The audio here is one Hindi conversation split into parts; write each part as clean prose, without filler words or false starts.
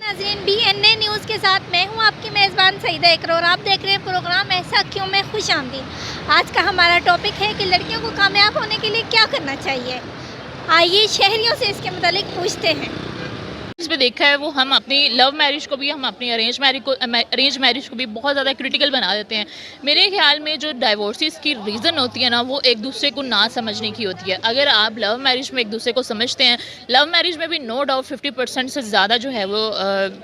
नाज़रीन BNA न्यूज़ के साथ मैं हूं आपकी मेज़बान सईदा इकरा और आप देख रहे हैं प्रोग्राम ऐसा क्यों में खुश आमदीद। आज का हमारा टॉपिक है कि लड़कियों को कामयाब होने के लिए क्या करना चाहिए। आइए शहरियों से इसके मुतालिक पूछते हैं। इसमें देखा है वो हम अपनी लव मैरिज को भी हम अपनी अरेंज मैरिज को भी बहुत ज़्यादा क्रिटिकल बना देते हैं। मेरे ख्याल में जो डाइवोर्सेस की रीज़न होती है ना, वो एक दूसरे को ना समझने की होती है। अगर आप लव मैरिज में एक दूसरे को समझते हैं, लव मैरिज में भी नो डाउट 50% से ज़्यादा जो है वो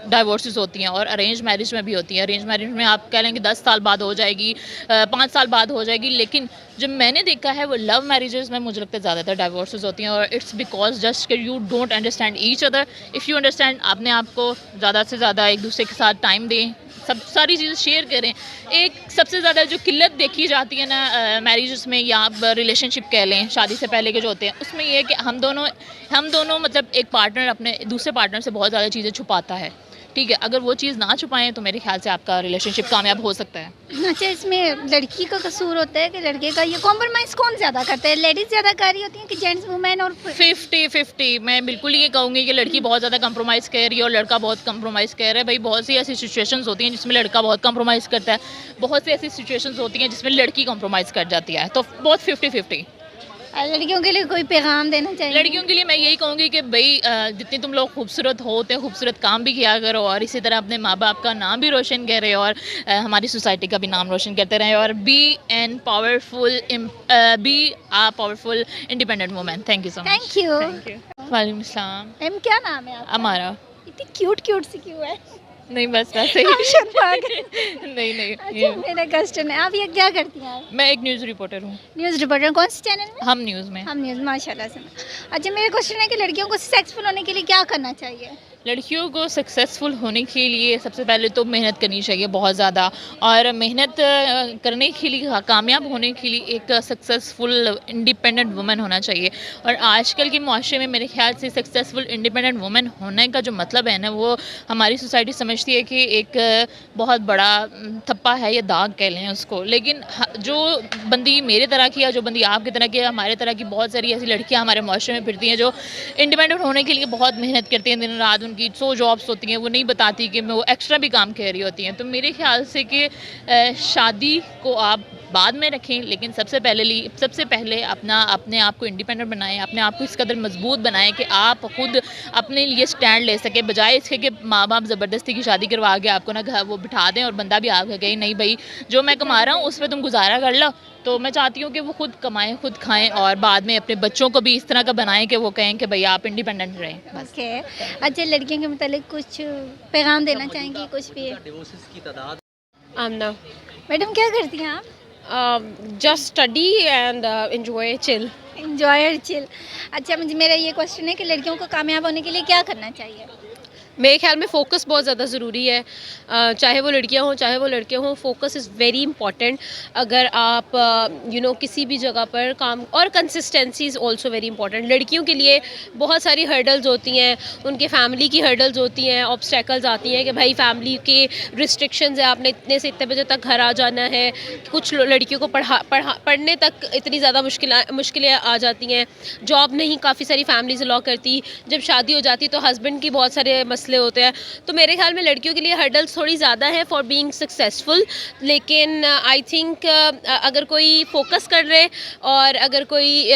डाइवोर्सेस होती हैं और अरेंज मैरिज में भी होती है। अरेंज मैरिज में आप कह लें कि 10 साल बाद हो जाएगी, 5 साल बाद हो जाएगी, लेकिन जो मैंने देखा है वो लव मैरिजेस में मुझे लगता है ज़्यादातर डाइवोर्सेस होती हैं और इट्स बिकॉज जस्ट कि you don't understand each other. If you understand, अपने आप को ज़्यादा से ज़्यादा एक दूसरे के साथ टाइम दें, सब सारी चीज़ें शेयर करें। एक सबसे ज़्यादा जो किल्लत देखी जाती है ना मैरिजेस में या आप रिलेशनशिप कह लें, शादी से पहले के जो होते हैं, उसमें ये है कि हम दोनों मतलब एक पार्टनर अपने दूसरे पार्टनर से बहुत ज़्यादा चीज़ें छुपाता है। ठीक है, अगर वो चीज़ ना छुपाएं तो मेरे ख्याल से आपका रिलेशनशिप कामयाब हो सकता है। अच्छा, इसमें लड़की का कसूर होता है कि लड़के का? ये कॉम्प्रोमाइज़ कौन ज़्यादा करता है, लेडीज़ ज़्यादा कर रही होती हैं कि जेंट्स वुमेन? और 50-50 मैं बिल्कुल ये कहूँगी कि लड़की बहुत ज़्यादा कंप्रोमाइज़ कर रही है और लड़का बहुत कंप्रोमाइज़ कर रहा है। भाई बहुत सी ऐसी सिचुएशंस होती हैं जिसमें लड़का बहुत कंप्रोमाइज़ करता है, बहुत सी ऐसी सिचुएशंस होती हैं जिसमें लड़की कंप्रोमाइज़ कर जाती है, तो बहुत 50-50। लड़कियों के लिए कोई पैगाम देना चाहिए? लड़कियों के लिए मैं यही कहूँगी कि भाई जितनी तुम लोग खूबसूरत हो उतने खूबसूरत काम भी किया करो और इसी तरह अपने माँ बाप का नाम भी रोशन करें और हमारी सोसाइटी का भी नाम रोशन करते रहें और be a powerful independent women. Thank you so much. Thank you. वालेकुम अस्सलाम। मैम क्या नाम है आपका? हमारा इतनी क्यूट सी क्यों है? नहीं बस वैसे ही। आप शर्मा गए। नहीं अच्छा, मेरा क्वेश्चन है, आप ये क्या करती हैं? मैं एक न्यूज़ रिपोर्टर हूँ। न्यूज़ रिपोर्टर कौन से चैनल में? हम न्यूज़ में। हम न्यूज़, माशाल्लाह से। अच्छा, मेरा क्वेश्चन है कि लड़कियों को सक्सेसफुल होने के लिए क्या करना चाहिए? लड़कियों को सक्सेसफुल होने के लिए सबसे पहले तो मेहनत करनी चाहिए बहुत ज़्यादा, और मेहनत करने के लिए, कामयाब होने के लिए एक सक्सेसफुल इंडिपेंडेंट वुमन होना चाहिए। और आजकल के माशरे में मेरे ख्याल से सक्सेसफुल इंडिपेंडेंट वुमन होने का जो मतलब है ना, वो हमारी सोसाइटी समझती है कि एक बहुत बड़ा थप्पा है या दाग कह लें उसको। लेकिन जो बंदी मेरे तरह की या जो बंदी आपकी तरह की, हमारे तरह की बहुत सारी ऐसी लड़कियाँ हमारे माशरे में फिरती हैं जो इंडिपेंडेंट होने के लिए बहुत मेहनत करती हैं, दिन रात उनकी 100 जॉब्स होती हैं, वो नहीं बताती कि मैं वो एक्स्ट्रा भी काम कर रही होती हैं। तो मेरे ख्याल से कि शादी को आप बाद में रखें, लेकिन सबसे पहले अपने आप को इंडिपेंडेंट बनाएं, अपने आप को इस कदर मजबूत बनाएं कि आप खुद अपने लिए स्टैंड ले सकें, बजाय इसके कि माँ बाप ज़बरदस्ती की शादी करवा के आपको ना घर वो बिठा दें और बंदा भी आगे गए नहीं भाई जो मैं कमा रहा हूँ उस पर तुम गुजारा कर लो। तो मैं चाहती हूँ कि वो खुद कमाएं, खुद खाएं और बाद में अपने बच्चों को भी इस तरह का बनाएं कि वो कहें कि भैया आप इंडिपेंडेंट रहें बस। ओके। अच्छा, लड़कियों के मतलब कुछ पैगाम देना चाहेंगी? कुछ भी? आमना, मैडम क्या करती हैं आप? just study and enjoy, chill. Enjoy और चिल। अच्छा, मुझे मेरा ये क्वेश्चन है कि लड़कियों को कामयाब होने के लिए क्या करना चाहिए? मेरे ख्याल में फ़ोकस बहुत ज़्यादा ज़रूरी है, चाहे वो लड़कियां हों चाहे वो लड़के हों, फ़ोकस इज़ वेरी इंपॉर्टेंट। अगर आप किसी भी जगह पर काम, और consistency is also very important. लड़कियों के लिए बहुत सारी हर्डल्स होती हैं, उनके फैमिली की हर्डल्स होती हैं, ऑब्स्टेकल्स आती हैं कि भाई फैमिली के रिस्ट्रिक्शंस है, आपने इतने से इतने बजे तक घर आ जाना है। कुछ लड़कियों को पढ़ने तक इतनी ज़्यादा मुश्किलें आ जाती हैं। जॉब नहीं काफ़ी सारी फैमिलीज अलाउ करती, जब शादी हो जाती तो हस्बैंड की बहुत सारे मसले होते हैं। तो मेरे ख्याल में लड़कियों के लिए हर्डल्स थोड़ी ज़्यादा है फॉर बीइंग सक्सेसफुल। लेकिन आई थिंक अगर कोई फोकस कर रहे और अगर कोई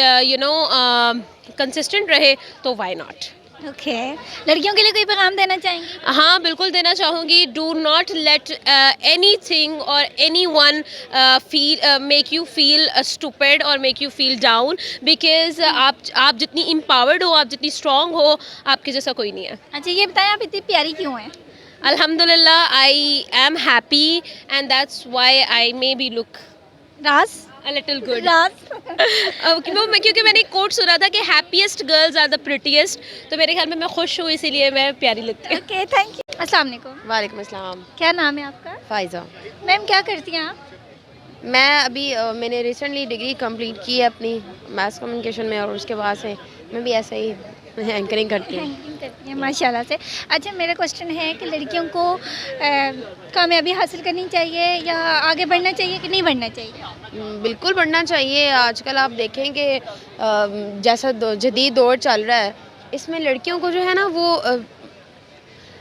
कंसिस्टेंट रहे तो व्हाई नॉट। ओके। लड़कियों के लिए कोई पैगाम देना चाहेंगी? हाँ, बिल्कुल देना चाहूँगी। डू नॉट लेट एनीथिंग और anyone make you feel stupid और make you feel down, because आप जितनी एम्पावर्ड हो, आप जितनी स्ट्रॉन्ग हो, आपके जैसा कोई नहीं है। अच्छा, ये बताएं आप इतनी प्यारी क्यों हैं? अल्हम्दुलिल्लाह, I am happy and that's why I may be look राज? a little good. राज। क्योंकि मैंने एक कोट सुना था कि happiest girls are the prettiest, तो मेरे ख्याल में मैं खुश हूँ इसीलिए मैं प्यारी लगती हूँ। Okay, thank you. अस्सलाम वालेकुम। वालेकुम अस्सलाम। क्या नाम है आपका? फ़ाइज़ा। मैम क्या करती हैं आप? मैं अभी मैंने रिसेंटली डिग्री कंप्लीट की है अपनी मास कम्युनिकेशन में, और उसके बाद से मैं भी ऐसे ही एंकरिंग करती हूँ। एंकरिंग करती हैं माशाल्लाह से। अच्छा, मेरा क्वेश्चन है कि लड़कियों को कामयाबी हासिल करनी चाहिए या आगे बढ़ना चाहिए कि नहीं बढ़ना चाहिए? बिल्कुल बढ़ना चाहिए। आजकल आप देखें कि जैसा जदीद दौर चल रहा है, इसमें लड़कियों को जो है ना वो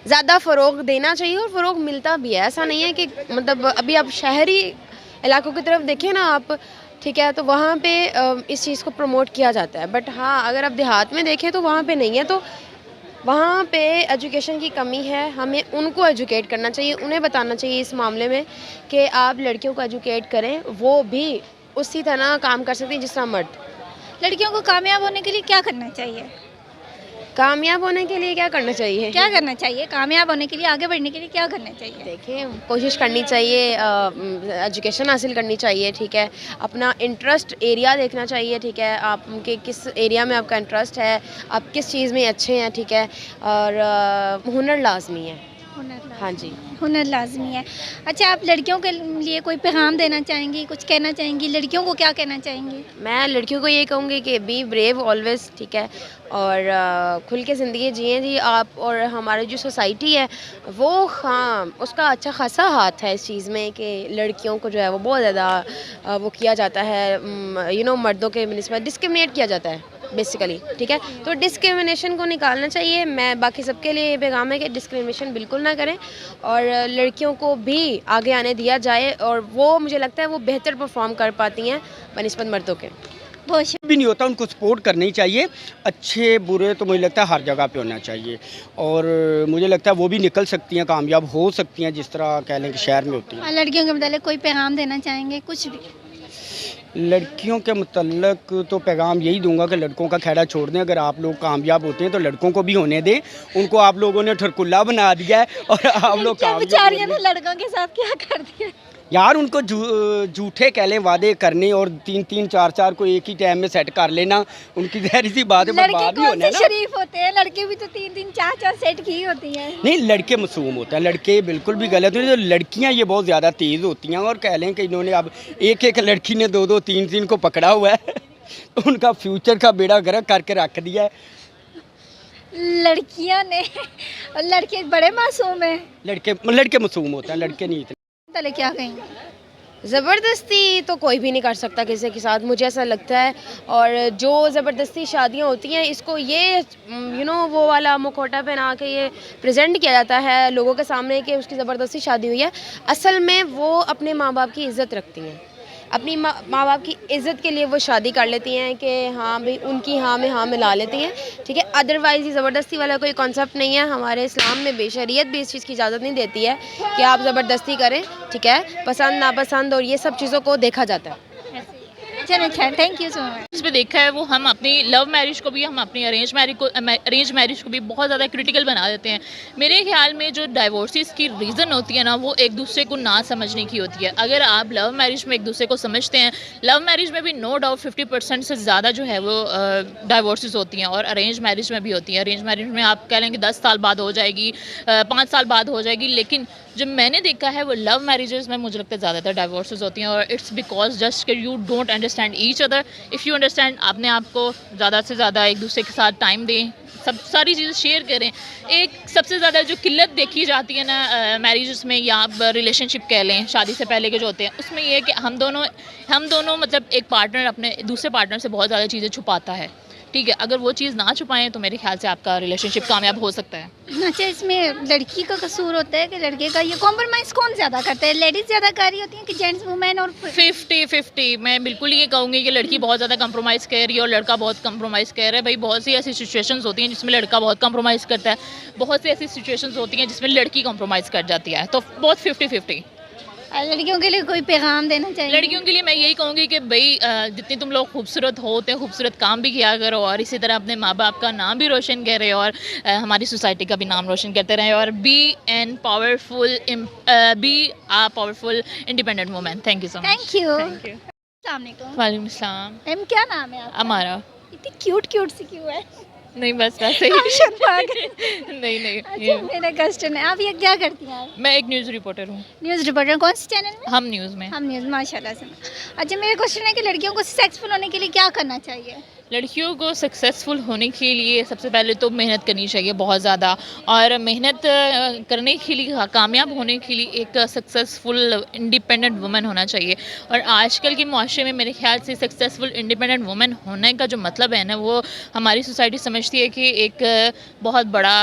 ज़्यादा फ़रोग़ देना चाहिए और फ़रोग़ मिलता भी है। ऐसा नहीं है कि मतलब अभी आप शहरी इलाकों की तरफ देखें ना आप, ठीक है, तो वहाँ पे इस चीज़ को प्रमोट किया जाता है। बट हाँ, अगर आप देहात में देखें तो वहाँ पे नहीं है। तो वहाँ पे एजुकेशन की कमी है, हमें उनको एजुकेट करना चाहिए, उन्हें बताना चाहिए इस मामले में कि आप लड़कियों को एजुकेट करें, वो भी उसी तरह काम कर सकती हैं जिस तरह मर्द। लड़कियों को कामयाब होने के लिए क्या करना चाहिए? कामयाब होने के लिए क्या करना चाहिए? क्या करना चाहिए कामयाब होने के लिए, आगे बढ़ने के लिए क्या करना चाहिए? देखिए, कोशिश करनी चाहिए, एजुकेशन हासिल करनी चाहिए, ठीक है, अपना इंटरेस्ट एरिया देखना चाहिए, ठीक है, आपके किस एरिया में आपका इंटरेस्ट है, आप किस चीज़ में अच्छे हैं, ठीक है, और हुनर लाजमी है। हाँ जी। हुनर लाजमी है। अच्छा, आप लड़कियों के लिए कोई पैगाम देना चाहेंगी, कुछ कहना चाहेंगी? लड़कियों को क्या कहना चाहेंगी? मैं लड़कियों को ये कहूँगी कि बी ब्रेव ऑलवेज़, ठीक है, और खुल के ज़िंदगी जिएँ जी आप। और हमारी जो सोसाइटी है वो, हाँ, उसका अच्छा खासा हाथ है इस चीज़ में कि लड़कियों को जो है वो बहुत ज़्यादा वो किया जाता है, मर्दों के निस्बत डिस्क्रिमिनेट किया जाता है बेसिकली, ठीक है। तो डिस्क्रिमिनेशन को निकालना चाहिए। मैं बाकी सबके लिए ये पैगाम है कि डिस्क्रिमिनेशन बिल्कुल ना करें और लड़कियों को भी आगे आने दिया जाए, और वो मुझे लगता है वो बेहतर परफॉर्म कर पाती हैं बनिस्बत मर्दों के। बहुत भी नहीं होता, उनको सपोर्ट करना ही चाहिए। अच्छे बुरे तो मुझे लगता है हर जगह पे होना चाहिए, और मुझे लगता है वो भी निकल सकती हैं, कामयाब हो सकती हैं, जिस तरह कह लें कि शहर में होती हैं। लड़कियों के मतलब कोई पैगाम देना चाहेंगे, कुछ भी? लड़कियों के मतलब तो पैगाम यही दूंगा कि लड़कों का खैरा छोड़ दें। अगर आप लोग कामयाब होते हैं तो लड़कों को भी होने दें। उनको आप लोगों ने ठरकुल्ला बना दिया है और आप लोग बेचारियां ने लड़कों के साथ क्या कर दिया यार। उनको झूठे कह लें वादे करने और 3-3 4-4 को एक ही टाइम में सेट कर लेना, उनकी ज़ाहिर सी बात है, बर्बाद ही होना है ना। शरीफ होते हैं लड़के भी, तो 3-3 4-4 सेट की होती हैं। नहीं, लड़के मासूम होते हैं, लड़के बिल्कुल भी गलत नहीं। तो लड़कियां ये बहुत ज़्यादा तेज़ होती हैं, और कह लें कि इन्होंने अब एक लड़की ने 2-2 3-3 को पकड़ा हुआ है तो उनका फ्यूचर का बेड़ा गर्क करके रख दिया है। लड़कियां ने, और लड़के बड़े मासूम हैं। लड़के मासूम होते हैं, लड़के नहीं। तले क्या कहेंगे? ज़बरदस्ती तो कोई भी नहीं कर सकता किसी के साथ, मुझे ऐसा लगता है। और जो ज़बरदस्ती शादियां होती हैं, इसको ये वो वाला मुखौटा पहना के ये प्रेजेंट किया जाता है लोगों के सामने कि उसकी ज़बरदस्ती शादी हुई है। असल में वो अपने माँ बाप की इज़्ज़त रखती हैं, अपनी माँ बाप की इज़्ज़त के लिए वो शादी कर लेती हैं कि हाँ भाई उनकी हाँ में हाँ मिला लेती हैं, ठीक है। अदरवाइज़ ये ज़बरदस्ती वाला कोई कॉन्सेप्ट नहीं है। हमारे इस्लाम में भी, शरीयत भी इस चीज़ की इजाज़त नहीं देती है कि आप ज़बरदस्ती करें, ठीक है। पसंद नापसंद और ये सब चीज़ों को देखा जाता है। चलो, थैंक यू सो मच। इस पे देखा है वो, हम अपनी लव मैरिज को भी, हम अपनी अरेंज मैरिज को भी बहुत ज़्यादा क्रिटिकल बना देते हैं। मेरे ख्याल में जो डाइवोर्सेस की रीज़न होती है ना, वो एक दूसरे को ना समझने की होती है। अगर आप लव मैरिज में एक दूसरे को समझते हैं, लव मैरिज में भी नो डाउट 50% से ज़्यादा जो है वो डाइवोर्सेस होती हैं, और अरेंज मैरिज में भी होती हैं। अरेंज मैरिज में आप कह लेंगे 10 साल बाद हो जाएगी, 5 साल बाद हो जाएगी, लेकिन जो मैंने देखा है वो लव मैरिजेस में मुझे लगता है ज़्यादातर डाइवोर्सेस होती हैं। और इट्स बिकॉज जस्ट कि you don't understand each other. If you understand, अपने आप को ज़्यादा से ज़्यादा एक दूसरे के साथ टाइम दें, सारी चीज़ें शेयर करें। एक सबसे ज़्यादा जो किल्लत देखी जाती है ना मैरिजेस में, या आप रिलेशनशिप कह लें, शादी से पहले के जो होते हैं, उसमें ये है कि हम दोनों मतलब एक पार्टनर अपने दूसरे पार्टनर से बहुत ज़्यादा चीज़ें छुपाता है, ठीक है। अगर वो चीज़ ना छुपाएं तो मेरे ख्याल से आपका रिलेशनशिप कामयाब हो सकता है। अच्छा, इसमें लड़की का कसूर होता है कि लड़के का? ये कॉम्प्रोमाइज़ कौन ज़्यादा करता है, लेडीज़ ज़्यादा कर रही होती हैं कि जेंट्स, वुमेन? और 50-50 मैं बिल्कुल ये कहूँगी कि लड़की बहुत ज़्यादा कंप्रोमाइज़ कर रही है और लड़का बहुत कंप्रोमाइज़ कर रहा है। भाई, बहुत सी ऐसी सिचुएशंस होती हैं जिसमें लड़का बहुत कंप्रोमाइज़ करता है, बहुत सी ऐसी सिचुएशंस होती हैं जिसमें लड़की कंप्रोमाइज़ कर जाती है, तो बहुत 50-50। लड़कियों के लिए कोई पैगाम देना चाहिए? लड़कियों के लिए मैं यही कहूँगी कि भाई जितनी तुम लोग खूबसूरत हो, उतने खूबसूरत काम भी किया करो, और इसी तरह अपने माँ बाप का नाम भी रोशन करें, और हमारी सोसाइटी का भी नाम रोशन करते रहें, और be a powerful independent women. Thank you so much. Thank you. अस्सलाम वालेकुम। वालेकुम अस्सलाम। मैम, क्या नाम है आपका? हमारा इतनी क्यूट सी क्यों है? नहीं, बस वैसे आप ही। शर्मा गए। नहीं अच्छा, मेरा क्वेश्चन है, आप ये क्या करती हैं? आप मैं एक न्यूज़ रिपोर्टर हूँ। न्यूज़ रिपोर्टर, कौन से चैनल में? हम न्यूज़ में। हम न्यूज़, माशाल्लाह से। अच्छा, मेरा क्वेश्चन है कि लड़कियों को सक्सेसफुल होने के लिए क्या करना चाहिए? लड़कियों को सक्सेसफुल होने के लिए सबसे पहले तो मेहनत करनी चाहिए बहुत ज़्यादा, और मेहनत करने के लिए, कामयाब होने के लिए एक सक्सेसफुल इंडिपेंडेंट वुमन होना चाहिए। और आजकल के माशरे में मेरे ख्याल से सक्सेसफुल इंडिपेंडेंट वुमन होने का जो मतलब है ना, वो हमारी सोसाइटी समझती है कि एक बहुत बड़ा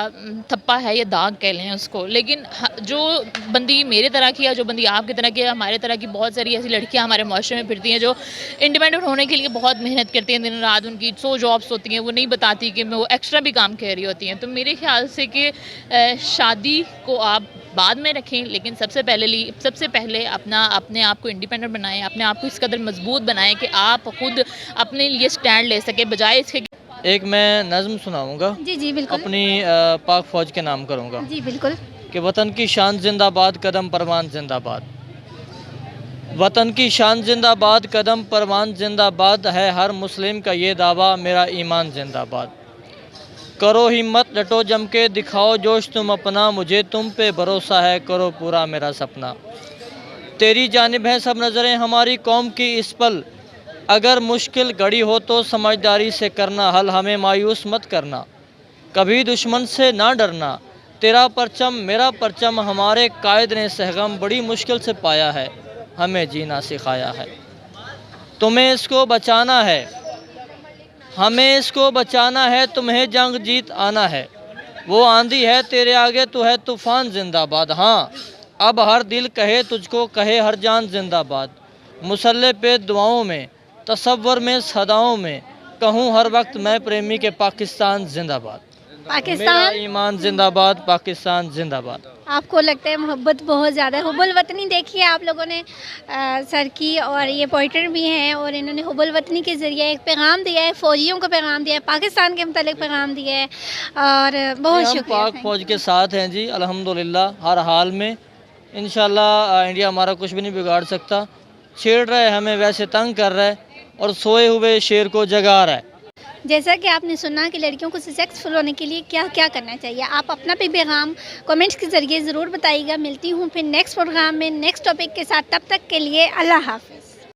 थप्पा है या दाग कह लें उसको। लेकिन जो बंदी मेरे तरह की या जो बंदी आपकी तरह की है, हमारे तरह की बहुत सारी ऐसी लड़कियाँ हमारे माशरे में फिरती हैं जो इंडिपेंडेंट होने के लिए बहुत मेहनत करती हैं, दिन रात उनकी 100 जॉब्स होती हैं, वो नहीं बताती कि वो एक्स्ट्रा भी काम कर रही होती हैं। तो मेरे ख्याल से कि शादी को आप बाद में रखें, लेकिन सबसे पहले अपने आप को इंडिपेंडेंट बनाएं, अपने आप को इस कदर मजबूत बनाएं कि आप खुद अपने लिए स्टैंड ले सकें, बजाय इसके एक मैं नज़्म सुनाऊंगा, जी जी बिल्कुल। अपनी पाक फ़ौज के नाम करूंगा जी बिल्कुल। कि वतन की शान जिंदाबाद, कदम परवान जिंदाबाद। वतन की शान जिंदाबाद, कदम परवान जिंदाबाद है हर मुस्लिम का ये दावा, मेरा ईमान जिंदाबाद। करो हिम्मत, डटो जम के, दिखाओ जोश तुम अपना, मुझे तुम पे भरोसा है, करो पूरा मेरा सपना। तेरी जानिब है सब नज़रें हमारी कौम की इस पल, अगर मुश्किल घड़ी हो तो समझदारी से करना हल, हमें मायूस मत करना, कभी दुश्मन से ना डरना। तेरा परचम मेरा परचम, हमारे कायद ने सहगम बड़ी मुश्किल से पाया है, हमें जीना सिखाया है। तुम्हें इसको बचाना है, हमें इसको बचाना है, तुम्हें जंग जीत आना है। वो आंधी है तेरे आगे, तो है तूफ़ान जिंदाबाद। हाँ, अब हर दिल कहे तुझको, कहे हर जान जिंदाबाद। मुसल्ले पे दुआओं में, तसव्वुर में, सदाओं में, कहूँ हर वक्त मैं प्रेमी के पाकिस्तान जिंदाबाद। पाकिस्तान, मेरा ईमान जिंदाबाद, पाकिस्तान जिंदाबाद। आपको लगता है मोहब्बत बहुत ज़्यादा है। हुब्बुल वतनी देखिए आप लोगों ने सर की, और ये पोइटर भी हैं, और इन्होंने हुब्बुल वतनी के ज़रिए एक पैगाम दिया है, फ़ौजियों को पैगाम दिया है, पाकिस्तान के मतलब पैगाम दिया है, और बहुत हम शुक्रिया। पाक फ़ौज के साथ हैं जी, अल्हम्दुलिल्लाह, हर हाल में। इंशाल्लाह इंडिया हमारा कुछ भी नहीं बिगाड़ सकता। छेड़ रहा है हमें, वैसे तंग कर रहा है, और सोए हुए शेर को जगा रहा है। जैसा कि आपने सुना कि लड़कियों को सक्सेसफुल होने के लिए क्या क्या करना चाहिए, आप अपना भी पैगाम कमेंट्स के ज़रिए ज़रूर बताइएगा। मिलती हूँ फिर नेक्स्ट प्रोग्राम में नेक्स्ट टॉपिक के साथ, तब तक के लिए अल्लाह हाफ़िज़।